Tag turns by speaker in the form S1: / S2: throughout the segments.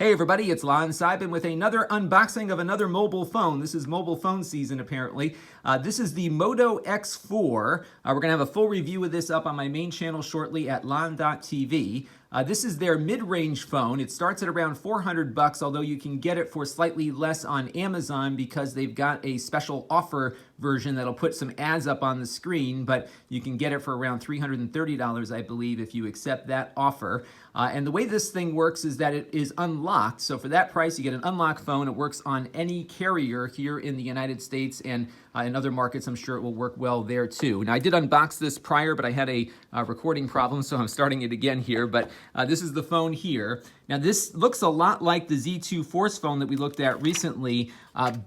S1: Hey everybody, it's Lon Seibin with another unboxing of another mobile phone. This is mobile phone season apparently. This is the Moto X4. We're going to have a full review of this up on my main channel shortly at lon.tv. This is their mid-range phone. It starts at around $400, although you can get it for slightly less on Amazon because they've got a special offer version that'll put some ads up on the screen, but you can get it for around $330, I believe, if you accept that offer. And the way this thing works is that it is unlocked. So for that price, you get an unlocked phone. It works on any carrier here in the United States, and in other markets, I'm sure it will work well there too. Now, I did unbox this prior, but I had a recording problem, so I'm starting it again here. But this is the phone here. Now, this looks a lot like the Z2 Force phone that we looked at recently,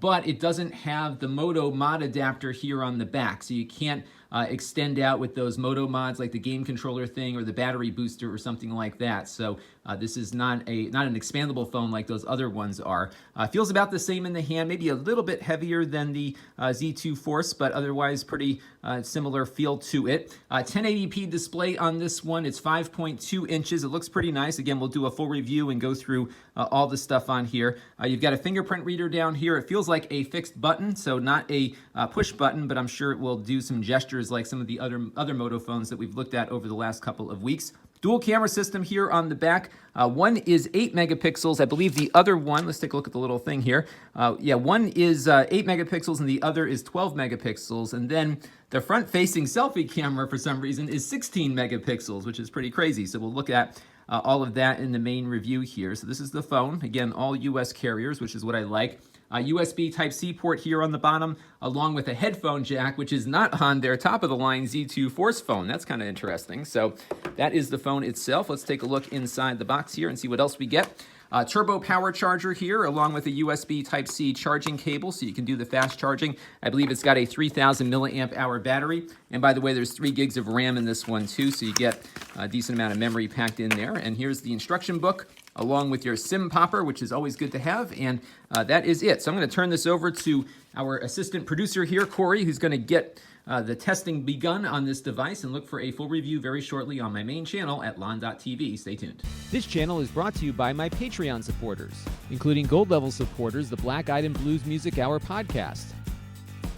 S1: but it doesn't have the Moto mod adapter here on the back, so you can't extend out with those Moto mods like the game controller thing or the battery booster or something like that. So this is not an expandable phone like those other ones are. Feels about the same in the hand, maybe a little bit heavier than the Z2 Force, but otherwise pretty similar feel to it. 1080p display on this one. It's 5.2 inches. It looks pretty nice. Again, we'll do a full review and go through all the stuff on here. You've got a fingerprint reader down here. It feels like a fixed button, so not a push button, but I'm sure it will do some gestures like some of the other Moto phones that we've looked at over the last couple of weeks. Dual camera system here on the back. One is 8 megapixels. I believe the other one, let's take a look at the little thing here. One is 8 megapixels and the other is 12 megapixels. And then the front-facing selfie camera, for some reason, is 16 megapixels, which is pretty crazy. So we'll look at all of that in the main review here. So this is the phone. Again, all US carriers, which is what I like. USB Type-C port here on the bottom, along with a headphone jack, which is not on their top-of-the-line Z2 Force phone. That's kind of interesting. So that is the phone itself. Let's take a look inside the box here and see what else we get. Turbo power charger here, along with a USB Type-C charging cable, so you can do the fast charging. I believe it's got a 3,000 milliamp hour battery. And by the way, there's 3 gigs of RAM in this one too, so you get a decent amount of memory packed in there. And here's the instruction book, along with your SIM popper, which is always good to have, and that is it. So I'm going to turn this over to our assistant producer here, Corey, who's going to get the testing begun on this device and look for a full review very shortly on my main channel at lon.tv. Stay tuned.
S2: This channel is brought to you by my Patreon supporters, including gold level supporters, the Black Eyed and Blues Music Hour podcast,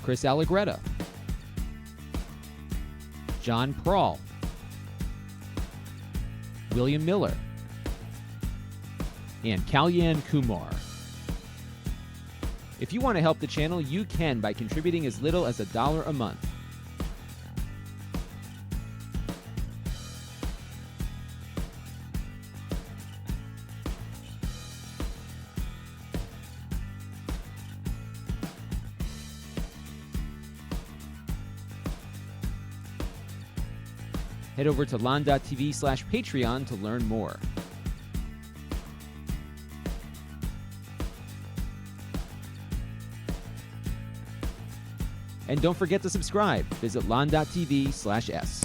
S2: Chris Allegretta, John Prawl, William Miller, and Kalyan Kumar. If you want to help the channel, you can by contributing as little as $1 a month. Head over to lon.tv/Patreon to learn more. And don't forget to subscribe. Visit lon.tv/s.